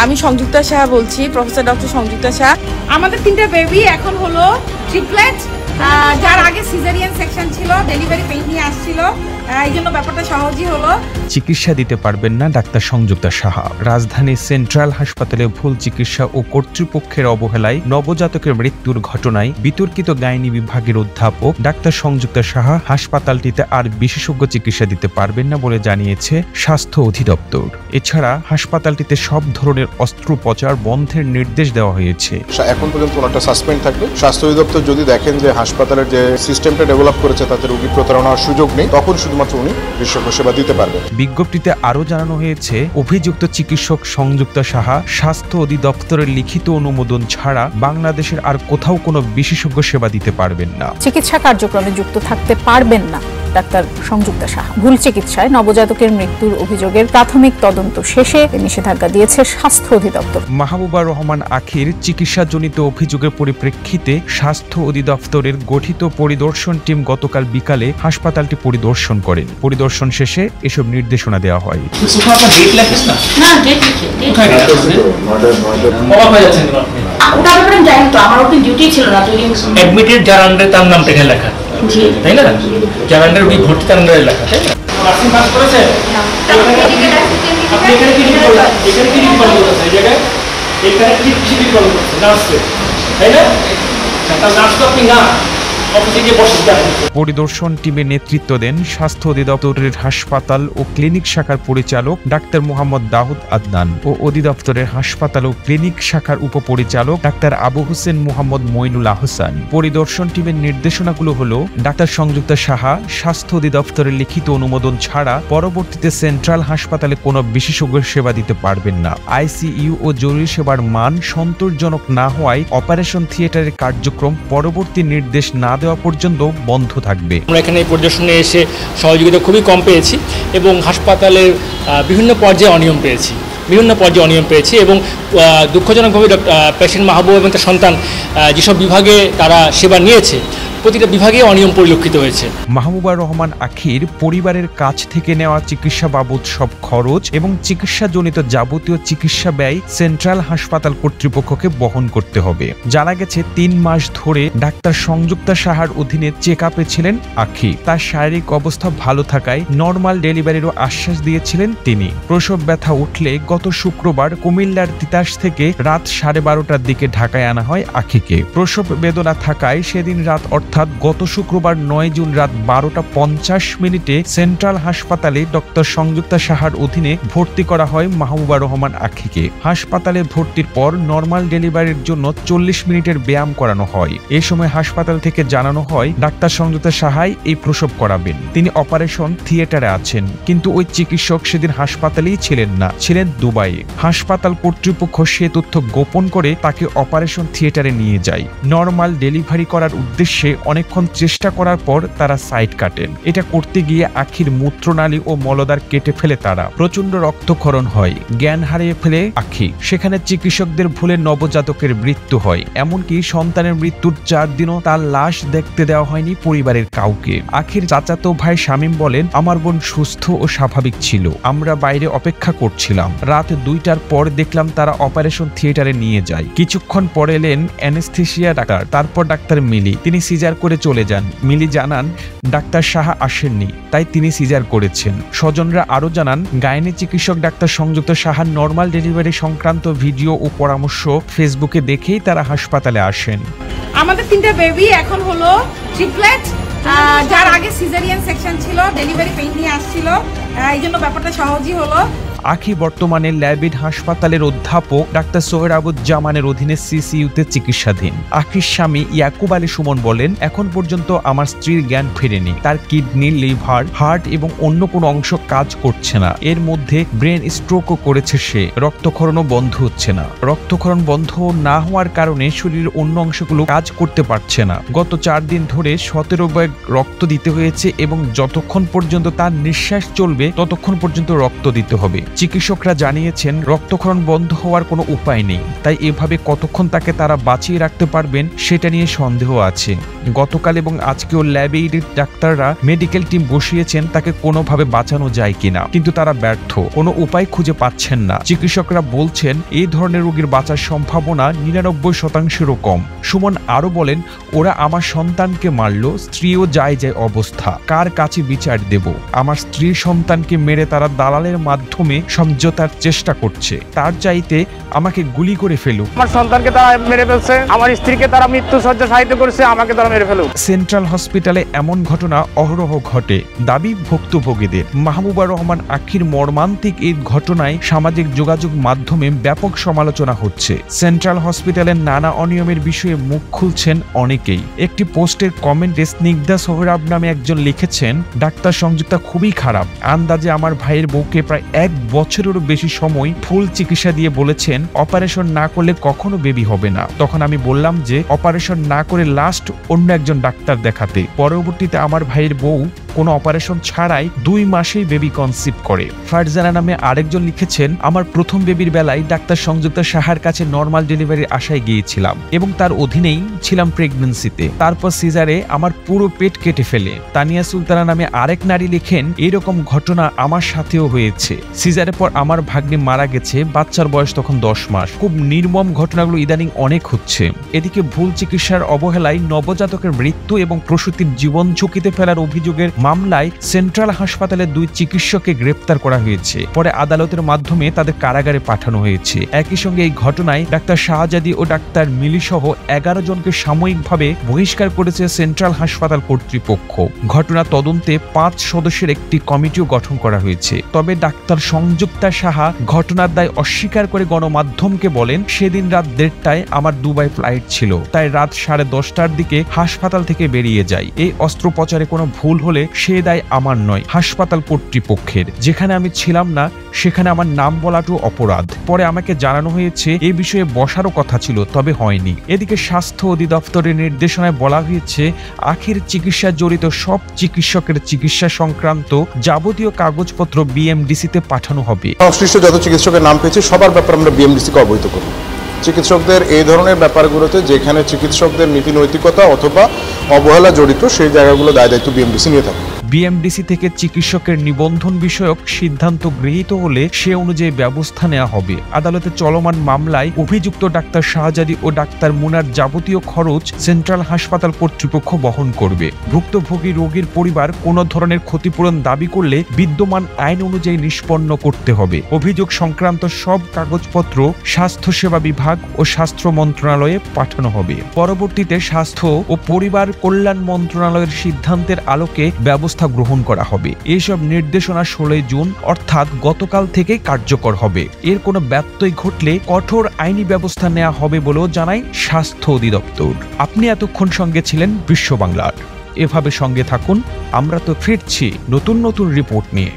আমি সংযুক্তা সাহা বলছি, professor doctor Sanjukta Saha. আমাদের 3টা বেবি এখন হলো ট্রিপলেট, যার আগে সিজারিয়ান সেকশন ছিল, ডেলিভারি পেইন নিয়ে আসছিল, এই জন্য ব্যাপারটা সহজই হলো। চিকিৎসা দিতে পারবেন না ডাক্তার সংযুক্তা সাহা। রাজধানীর সেন্ট্রাল হাসপাতালে ভুল চিকিৎসা ও কর্তৃপক্ষের অবহেলায় নবজাতকের মৃত্যুর ঘটনায় বিতর্কিত গাইনি বিভাগের অধ্যাপক ডাক্তার সংযুক্তা সাহা হাসপাতালটিতে আর বিশেষজ্ঞ চিকিৎসা দিতে পারবেন না বলে জানিয়েছে স্বাস্থ্য অধিদপ্তর। এছাড়া হাসপাতালটিতে সব ধরনের অস্ত্রোপচার বন্ধের নির্দেশ দেওয়া হয়েছে। এখন পর্যন্ত ওনারটা সাসপেন্ড থাকবে। স্বাস্থ্য অধিদপ্তর যদি দেখেন যে হাসপাতালের যে সিস্টেমটা ডেভেলপ করেছে তাতে রোগী প্রতারণার সুযোগ নেই, তখন শুধুমাত্র উনি বিশেষজ্ঞ সেবা দিতে পারবেন। বিজ্ঞপ্তিতে আরও জানানো হয়েছে, অভিযুক্ত চিকিৎসক সংযুক্তা সাহা স্বাস্থ্য অধিদপ্তরের লিখিত অনুমোদন ছাড়া বাংলাদেশের আর কোথাও কোনো বিশেষজ্ঞ সেবা দিতে পারবেন না। চিকিৎসা কার্যক্রমে যুক্ত থাকতে পারবেন না ডাক্তার সংযুক্তা সাহা। ভুল চিকিৎসায় নবজাতকের মৃত্যুর অভিযোগের প্রাথমিক তদন্ত শেষে নিষেধাজ্ঞা দিয়েছে স্বাস্থ্য অধিদপ্তর। মাহবুবা রহমান আখির চিকিৎসাজনিত অভিযোগের পরিপ্রেক্ষিতে স্বাস্থ্য অধিদপ্তরের গঠিত পরিদর্শন টিম গতকাল বিকালে হাসপাতালটি পরিদর্শন করেন। পরিদর্শন শেষে এসব নির্দেশনা দেওয়া হয়। তাই না? যার আন্ডারে উনি ভর্তি তার আন্ডারে লেখা, তাই না? নার্সিং পাস করেছে? আপনি এখানে কি ডিগ্রি করলেন? এখানে কি ডিগ্রি করলেন? এই জায়গায় এখানে কি ডিগ্রি করলেন? নার্সে, তাই না? তার নার্স তো আপনি না। পরিদর্শন টিমে নেতৃত্ব দেন স্বাস্থ্য অধিদপ্তরের হাসপাতাল ও ক্লিনিক শাখার পরিচালক ডাক্তার মোহাম্মদ দাউদ আদনান ও অধিদপ্তরের হাসপাতাল ও ক্লিনিক শাখার উপপরিচালক ডাক্তার আবু হোসেন মোহাম্মদ মইনুল আহসান। পরিদর্শন টিমের নির্দেশনাগুলো হলো, ডাক্তার সংযুক্তা সাহা স্বাস্থ্য অধিদপ্তরের লিখিত অনুমোদন ছাড়া পরবর্তীতে সেন্ট্রাল হাসপাতালে কোনো বিশেষজ্ঞ সেবা দিতে পারবেন না। আইসিইউ ও জরুরি সেবার মান সন্তোষজনক না হওয়ায় অপারেশন থিয়েটারের কার্যক্রম পরবর্তী নির্দেশ না দেওয়া পর্যন্ত বন্ধ থাকবে। আমরা এখানে পরিদর্শনে এসে সহযোগিতা খুবই কম পেয়েছি এবং হাসপাতালের বিভিন্ন পর্যায়ে অনিয়ম পেয়েছি এবং দুঃখজনকভাবে পেশেন্ট মাহবুব এবং তার সন্তান যেসব বিভাগে তারা সেবা নিয়েছে প্রতিটা বিভাগে অনিয়ম পরিলক্ষিত হয়েছে। মাহবুবা রহমান আখির পরিবারের কাছ থেকে নেওয়া চিকিৎসা বাবদ সব খরচ এবং চিকিৎসাজনিত যাবতীয় চিকিৎসা ব্যয় সেন্ট্রাল হাসপাতাল কর্তৃপক্ষকে বহন করতে হবে। জানা গেছে 3 মাস ধরে ডাক্তার সংযুক্তা সাহার অধীনে চেক আপে ছিলেন আখি। তার শারীরিক অবস্থা ভালো থাকায় নর্মাল ডেলিভারিরও আশ্বাস দিয়েছিলেন তিনি। প্রসব ব্যথা উঠলে গত শুক্রবার কুমিল্লার তিতাস থেকে রাত 12:30টার দিকে ঢাকায় আনা হয় আখিকে। প্রসব বেদনা থাকায় সেদিন রাত অর্থাৎ গত শুক্রবার 9 জুন রাত 12:50 সেন্ট্রাল হাসপাতালে ডক্টর সংযুক্তা সাহার অধীনে ভর্তি করা হয় মাহবুবা রহমান আখিকে। হাসপাতালে ভর্তির পর নর্মাল ডেলিভারির জন্য 40 মিনিটের ব্যায়াম করানো হয়। এ সময় হাসপাতাল থেকে জানানো হয় ডাক্তার সংযুক্তা সাহাই এই প্রসব করাবেন। তিনি অপারেশন থিয়েটারে আছেন, কিন্তু ওই চিকিৎসক সেদিন হাসপাতালেই ছিলেন না, ছিলেন দুবাইয়ে। হাসপাতাল কর্তৃপক্ষ সে তথ্য গোপন করে তাকে অপারেশন থিয়েটারে নিয়ে যায়। নর্মাল ডেলিভারি করার উদ্দেশ্যে অনেকক্ষণ চেষ্টা করার পর তারা সাইড কাটেন। এটা করতে গিয়ে আখির মূত্রনালী ও মলদ্বার কেটে ফেলে তারা। প্রচন্ড রক্তক্ষরণ হয়, জ্ঞান হারিয়ে ফেলে আখি। সেখানে চিকিৎসকদের ভুলে নবজাতকের মৃত্যু হয়। এমনকি সন্তানের মৃত্যুর 4 দিনও তার লাশ দেখতে দেওয়া হয়নি পরিবারের কাউকে। আখির চাচাতো ভাই শামীম বলেন, আমার বোন সুস্থ ও স্বাভাবিক ছিল, আমরা বাইরে অপেক্ষা করছিলাম। রাত 2টার পর দেখলাম তারা অপারেশন থিয়েটারে নিয়ে যায়। কিছুক্ষণ পরে এলেন অ্যানেস্থেসিয়া ডাক্তার, তারপর ডাক্তার মিলি। তিনি সিজার করে চলে যান। মিলি জানান ডাক্তার সাহা আসেননি, তাই তিনি সিজার করেছেন। স্বজনরা আরো জানান, গাইনি চিকিৎসক ডাক্তার সংযুক্তা সাহার নর্মাল ডেলিভারি সংক্রান্ত ভিডিও ও পরামর্শ ফেসবুকে দেখেই তারা হাসপাতালে আসেন। আমাদের 3টা বেবি এখন হলো ট্রিপলেট, যার আগে সিজারিয়ান সেকশন ছিল, ডেলিভারি পেইন নিয়ে আসছিল, এই জন্য ব্যাপারটা সহজই হলো। আখি বর্তমানে ল্যাবিড হাসপাতালের অধ্যাপক ডাক্তার সোহরাবুজ্জামানের অধীনে সিসিইউতে চিকিৎসাধীন। আখির স্বামী ইয়াকুব আলী সুমন বলেন, এখন পর্যন্ত আমার স্ত্রীর জ্ঞান ফেরেনি। তার কিডনি, লিভার, হার্ট এবং অন্য কোনো অংশ কাজ করছে না। এর মধ্যে ব্রেন স্ট্রোকও করেছে সে। রক্তক্ষরণও বন্ধ হচ্ছে না। রক্তক্ষরণ বন্ধ না হওয়ার কারণে শরীরের অন্য অংশগুলো কাজ করতে পারছে না। গত 4 দিন ধরে 17 ব্যাগ রক্ত দিতে হয়েছে এবং যতক্ষণ পর্যন্ত তার নিঃশ্বাস চলবে ততক্ষণ পর্যন্ত রক্ত দিতে হবে। চিকিৎসকরা জানিয়েছেন রক্তক্ষরণ বন্ধ হওয়ার কোনো উপায় নেই, তাই এভাবে কতক্ষণ তাকে তারা বাঁচিয়ে রাখতে পারবেন সেটা নিয়ে সন্দেহ আছে। গতকাল এবং আজকেও ল্যাবে এইডেড ডাক্তাররা মেডিকেল টিম বসিয়েছেন তাকে কোনোভাবে বাঁচানো যায় কিনা, কিন্তু তারা ব্যর্থ, কোনো উপায় খুঁজে পাচ্ছেন না। চিকিৎসকরা বলছেন এই ধরনের রোগীর বাঁচার সম্ভাবনা 99%-এরও কম। সুমন আরো বলেন, ওরা আমার সন্তানকে মারল, স্ত্রীও যায় অবস্থা, কার কাছে বিচার দেব? আমার স্ত্রীর সন্তানকে মেরে তারা দালালের মাধ্যমে সমঝোতার চেষ্টা করছে, তার চাইতে আমাকে গুলি করে ফেলুক। আমার সন্তানকে তারা মেরে ফেলছে, আমার স্ত্রীকে তারা মৃত্যু শয্যা সাহিত্য করছে, আমাকে তারা মেরে ফেলুক। সেন্ট্রাল হসপিটালে এমন ঘটনা অহরহ ঘটে, দাবি ভুক্তভোগীদের। মাহবুবা রহমান আখির মর্মান্তিক এই ঘটনায় সামাজিক যোগাযোগ মাধ্যমে ব্যাপক সমালোচনা হচ্ছে। সেন্ট্রাল হসপিটালের নানা অনিয়মের বিষয়ে মুখ খুলছেন অনেকেই। একটি পোস্টের কমেন্টে স্নিগ্ধা সোহরাব নামে একজন লিখেছেন, ডাক্তার সংযুক্তা খুবই খারাপ, আন্দাজে আমার ভাইয়ের বউকে প্রায় 1 বছরেরও বেশি সময় ফুল চিকিৎসা দিয়ে বলেছেন অপারেশন না করলে কখনো বেবি হবে না। তখন আমি বললাম যে অপারেশন না করে লাস্ট অন্য একজন ডাক্তার দেখাতে। পরবর্তীতে আমার ভাইয়ের বউ কোনো অপারেশন ছাড়াই 2 মাসেই বেবি কনসিভ করে। ফারজানা নামে আরেকজন লিখেছেন, আমার প্রথম বেবির বেলায় ডাক্তার সংযুক্তা সাহার কাছে নর্মাল ডেলিভারির আশায় গিয়েছিলাম এবং তার অধীনেই ছিলাম প্রেগন্যান্সিতে। তারপর সিজারে আমার পুরো পেট কেটে ফেলে। তানিয়া সুলতানা নামে আরেক নারী লিখেন, এরকম ঘটনা আমার সাথেও হয়েছে। সিজারের পর আমার ভাগ্নে মারা গেছে, বাচ্চার বয়স তখন 10 মাস। খুব নির্মম ঘটনাগুলো ইদানিং অনেক হচ্ছে। এদিকে ভুল চিকিৎসার অবহেলায় নবজাতকের মৃত্যু এবং প্রসূতির জীবন ঝুঁকিতে ফেলার অভিযোগের মামলায় সেন্ট্রাল হাসপাতালের 2 চিকিৎসককে গ্রেপ্তার করা হয়েছে। পরে আদালতের মাধ্যমে তাদের কারাগারে পাঠানো হয়েছে। একই সঙ্গে এই ঘটনায় ডাক্তার শাহজাদি ও ডাক্তার মিলি সহ 11 জনকে সাময়িকভাবে বহিষ্কার করেছে সেন্ট্রাল হাসপাতাল কর্তৃপক্ষ। ঘটনা তদন্তে 5 সদস্যের একটি কমিটিও গঠন করা হয়েছে। তবে ডাক্তার সংযুক্তা সাহা ঘটনার দায় অস্বীকার করে গণমাধ্যমকে বলেন, সেদিন রাত 1:30টায় আমার দুবাই ফ্লাইট ছিল, তাই রাত 10:30টার দিকে হাসপাতাল থেকে বেরিয়ে যাই। এই অস্ত্রোপচারে কোনো ভুল হলে সে দায় আমার নয়, হাসপাতাল কর্তৃপক্ষের। যেখানে আমি ছিলাম না সেখানে আমার নাম বলাটাও অপরাধ। পরে আমাকে জানানো হয়েছে এই বিষয়ে বসারও কথা ছিল, তবে হয়নি। এদিকে স্বাস্থ্য অধিদপ্তরের নির্দেশনায় বলা হয়েছে, আখির চিকিৎসা জড়িত সব চিকিৎসকের চিকিৎসা সংক্রান্ত যাবতীয় কাগজপত্র বিএমডিসিতে পাঠানো হবে। সংশ্লিষ্ট যত চিকিৎসকের নাম পেয়েছে সবার ব্যাপারে আমরা বিএমডিসিকে অবহিত করব। চিকিৎসকদের এই ধরনের ব্যাপারগুলোতে যেখানে চিকিৎসকদের নীতি নৈতিকতা অথবা অবহেলা জড়িত সেই জায়গাগুলো দায় দায়িত্ব বিএমডিসি নিয়ে থাকে। বিএমডিসি থেকে চিকিৎসকের নিবন্ধন বিষয়ক সিদ্ধান্ত গৃহীত হলে সে অনুযায়ী ব্যবস্থা নেওয়া হবে। আদালতে চলমান মামলায় অভিযুক্ত ডাক্তার শাহজাদি ও ডাক্তার মুনার যাবতীয় খরচ সেন্ট্রাল হাসপাতাল কর্তৃপক্ষ বহন করবে। ভুক্তভোগী রোগীর পরিবার কোনো ধরনের ক্ষতিপূরণ দাবি করলে বিদ্যমান আইন অনুযায়ী নিষ্পন্ন করতে হবে। অভিযোগ সংক্রান্ত সব কাগজপত্র স্বাস্থ্যসেবা বিভাগ ও স্বাস্থ্য মন্ত্রণালয়ে পাঠানো হবে। পরবর্তীতে স্বাস্থ্য ও পরিবার কল্যাণ মন্ত্রণালয়ের সিদ্ধান্তের আলোকে ব্যবস্থা গ্রহণ করা হবে। এইসব নির্দেশনা 16 জুন অর্থাৎ গতকাল থেকে কার্যকর হবে। এর কোনো ব্যত্যয় ঘটলে কঠোর আইনি ব্যবস্থা নেওয়া হবে বলেও জানায় স্বাস্থ্য অধিদপ্তর। আপনি এতক্ষণ সঙ্গে ছিলেন বিশ্ব বাংলার। এভাবে সঙ্গে থাকুন, আমরা তো ফিরছি নতুন নতুন রিপোর্ট নিয়ে।